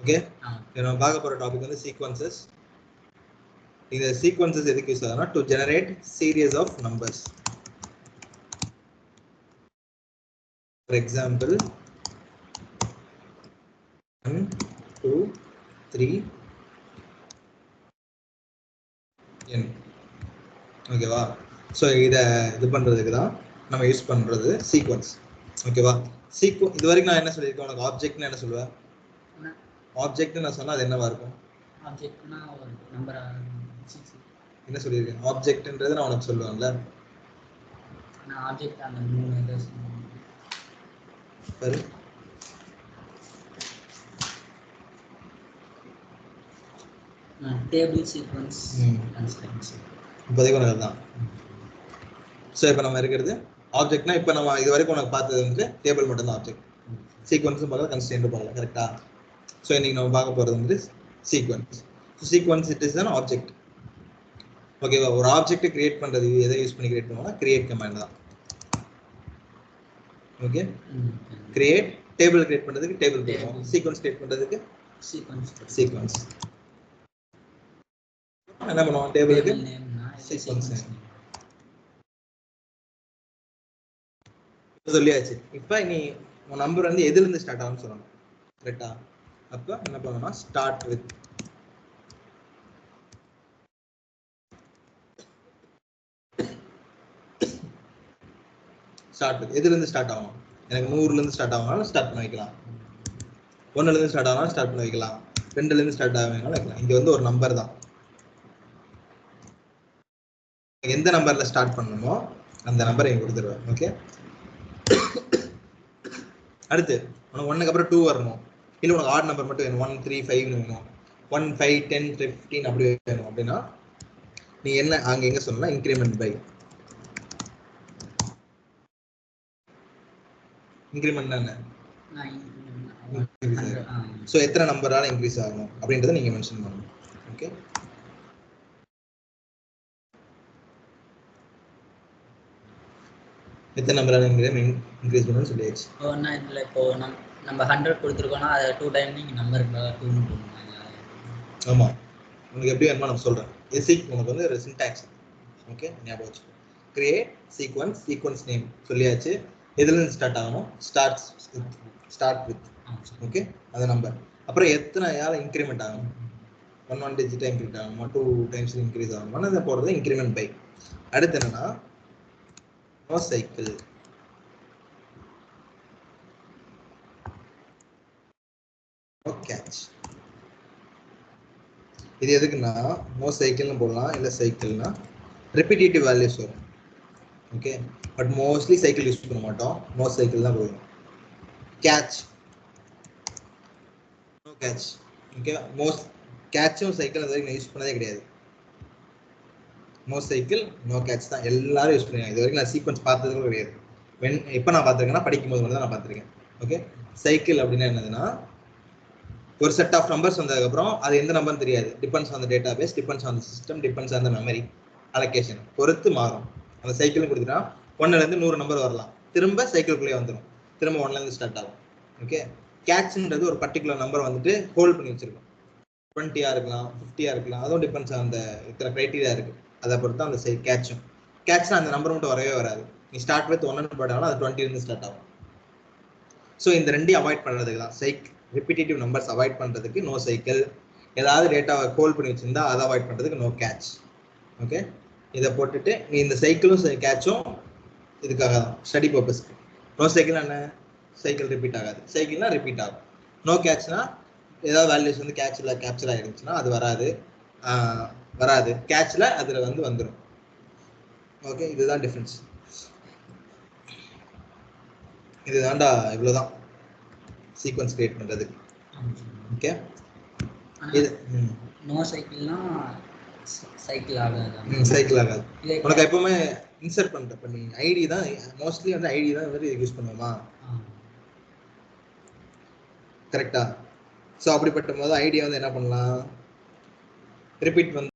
Okay நம்ம பார்க்க போற டாபிக் வந்து சீக்வன்சஸ். இந்த சீக்வன்சஸ் எதுக்கு யூஸ் ஆகுதுன்னா to generate series of numbers. For example 1 2 3 n. ஓகேவா? ஸோ இதை இது பண்ணுறதுக்கு தான் நம்ம யூஸ் பண்ணுறது சீக்வன்ஸ். ஓகேவா? இது வரைக்கும் நான் என்ன சொல்லியிருக்கேன் உனக்கு? ஆப்ஜெக்ட்னு என்ன சொல்லுவேன்? ஆப்ஜெக்ட்னு நான் சொன்னால் அது என்னவா இருக்கும்? ஆப்ஜெக்ட்னா ஒரு நம்பர். என்ன சொல்லியிருக்கேன்? ஆப்ஜெக்ட்ன்றது நான் உனக்கு சொல்லுவேன்ல. நான் ஆப்ஜெக்ட் அந்த 3 இது சரி, டேபிள் சீக்வன்ஸ் கன்ஸ்ட்ரக்ட்ஸ் இப்போதைக்கு உனக்கு தான். ஸோ இப்போ நம்ம இருக்கிறது ஆப்ஜெக்ட்னா இப்போ நம்ம இது வரைக்கும் உனக்கு பார்த்தது வந்து டேபிள் மட்டும்தான் ஆப்ஜெக்ட். சீக்வன்ஸும் பார்க்கல, கன்ஸ்ட்ரெயின்ட்டும் பார்க்கல. கரெக்டா? ஸோ இன்னைக்கு நம்ம பார்க்க போகிறது வந்து sequence. Sequence it is an object. ஓகேவா? ஒரு ஆப்ஜெக்ட் கிரியேட் பண்ணுறது எதை யூஸ் பண்ணி கிரியேட் பண்ணுவோம்னா கிரியேட் கமாண்ட் தான். ஓகே, கிரியேட் டேபிள் கிரியேட் பண்ணுறதுக்கு டேபிள் போடுவோம், சீக்வன்ஸ் கிரியேட் பண்ணுறதுக்கு சீக்வன்ஸ். என்ன பண்ணுவோம்? டேபிளுக்கு சீக்வன்ஸ் சொல்லியாச்சு. இப்போ நீ உன் நம்பர் வந்து எதுலேருந்து ஸ்டார்ட் ஆகும்னு சொல்லணும். கரெக்டா? அப்போ என்ன பண்ணணும்னா ஸ்டார்ட் வித் எதுலேருந்து ஸ்டார்ட் ஆகும்? எனக்கு 100லேருந்து ஸ்டார்ட் ஆகுனாலும் ஸ்டார்ட் பண்ணி வைக்கலாம், 1லேருந்து ஸ்டார்ட் ஆகுனாலும் ஸ்டார்ட் பண்ணி வைக்கலாம், 2லேருந்து ஸ்டார்ட் ஆகுனாலும் வைக்கலாம். இங்கே வந்து ஒரு நம்பர் தான். எந்த நம்பரில் ஸ்டார்ட் பண்ணணுமோ அந்த நம்பரை இங்கே கொடுத்துருவேன். ஓகே, அடுத்து உனக்கு 1க்கு அப்புறம் 2 வரணும், இல்லை உனக்கு ஆட் நம்பர் மட்டும் வேணும், 1 3 5 வேணும், 1 5 10 15 அப்படி வேணும் அப்படின்னா நீ என்ன அங்கே எங்கே சொல்லலாம்? Increment by. இன்க்ரிமெண்ட் என்ன? ஸோ எத்தனை நம்பரால இன்க்ரீஸ் ஆகும் அப்படின்றத நீங்கள் மென்ஷன் பண்ணணும். ஓகே, எத்தனை நம்பரால இன்க்ரீஸ் பண்ணணும்னு சொல்லியாச்சு. இப்போ நம்ம 100 கொடுத்துருக்கோம்னா அதை 2 டைம் நீங்கள் நம்பருக்கு 2 போடணும். ஆமாம், உனக்கு எப்படி வேணுமா நான் சொல்கிறேன். உனக்கு வந்து ஒரு சின்டாக்ஸ். ஓகே, ஞாபகம் வச்சுக்கோ. கிரியேட் சீக்வன்ஸ், சீக்வன்ஸ் நேம் சொல்லியாச்சு. எதுலேருந்து ஸ்டார்ட் ஆகணும்? Start with. ஓகே, அது நம்பர். அப்புறம் எத்தனை இன்க்ரிமெண்ட் ஆகும்? 1 டிஜிட் இன்க்ரீஸ் ஆகுமா, 2 டைம்ஸ் இன்க்ரீஸ் ஆகுமா, அதை போடுறது இன்க்ரிமெண்ட் பை. அடுத்து என்னன்னா நோ சைக்கிள். No catch. இது எதுக்குன்னா நோ சைக்கிள்னு போடலாம், இல்லை சைக்கிள்னா ரிப்பீட்டேட்டிவ் வேல்யூஸ் வரும். Okay, but mostly cycle use பண்ண மாட்டோம், நோ சைக்கிள் தான் போயிடும். Catch, no catch. ஓகே, கேட்சும் சைக்கிள் அது வரைக்கும் நான் யூஸ் பண்ணதே கிடையாது. நோ சைக்கிள் நோ கேட்ச் தான் எல்லாரும் யூஸ் பண்ணுவாங்க. இது வரைக்கும் நான் சீக்வன்ஸ் பார்த்தது கூட கிடையாது. எப்போ நான் பார்த்துருக்கேன்னா படிக்கும்போது மட்டும் தான் நான் பார்த்துருக்கேன். ஓகே, சைக்கிள் அப்படின்னா என்னதுன்னா ஒரு செட் ஆஃப் நம்பர்ஸ் வந்ததுக்கப்புறம் அது எந்த நம்பர்னு தெரியாது. Depends on the database, depends on the system, depends on the memory allocation பொறுத்து மாறும். அந்த சைக்கிள்னு கொடுத்துட்டா 1லேருந்து 100 நம்பர் வரலாம், திரும்ப சைக்கிள்குள்ளேயே வந்துடும், திரும்ப 1லேருந்து ஸ்டார்ட் ஆகும். ஓகே, கேட்ச்ன்றது ஒரு பர்டிகுலர் நம்பர் வந்துட்டு ஹோல்ட் பண்ணி வச்சிருக்கோம். 20 இருக்கலாம், 50 இருக்கலாம், அதுவும் டிபெண்ட்ஸ் ஆன் அந்த இத்தனை க்ரைட்டீரியா இருக்கு. அதை பொறுத்து அந்த கேட்சும். கேட்ச்னா அந்த நம்பர் மட்டும் வரவே வராது. நீ ஸ்டார்ட் வித் 1 போட்டாலும் அது 20லேருந்து ஸ்டார்ட் ஆகும். ஸோ இந்த ரெண்டையும் அவாய்ட் பண்ணுறதுக்கு தான் ரிப்பீட்டேட்டிவ் நம்பர்ஸ் அவாய்ட் பண்ணுறதுக்கு நோ சைக்கிள். ஏதாவது டேட்டாவை ஹோல்ட் பண்ணி வச்சிருந்தா அதை அவாய்ட் பண்ணுறதுக்கு நோ கேட்ச். ஓகே, இதை போட்டுட்டு நீ இந்த சைக்கிளும் கேட்சும் இதுக்காக தான், ஸ்டடி பர்பஸ்க்கு. நோ சைக்கிள் என்ன? சைக்கிள் ரிப்பீட் ஆகாது, சைக்கிள்னா ரிப்பீட் ஆகும். நோ கேட்ச்னா ஏதாவது வேல்யூஸ் வந்து கேப்சர் ஆகிருந்துச்சுன்னா அது வராது, கேட்சில் அதில் வந்து வந்துடும். ஓகே, இதுதான் டிஃப்ரென்ஸ். இதுதான்டா, இவ்வளோதான் சீக்வன்ஸ் கிரியேட் பண்ணுறதுக்கு. ஓகே, இது நோ சைக்கிள்னா சைக்கிள் ஆகாது. சைக்கிள் ஆகாது. உனக்கு எப்பவுமே இன்சர்ட் பண்ணுறப்ப நீ ஐடி தான் மோஸ்ட்லி வந்து ஐடி தான் வந்து யூஸ் பண்ணுவோமா? கரெக்டா? ஸோ அப்படிப்பட்ட போது ஐடியா வந்து என்ன பண்ணலாம்? ரிப்பீட் வந்து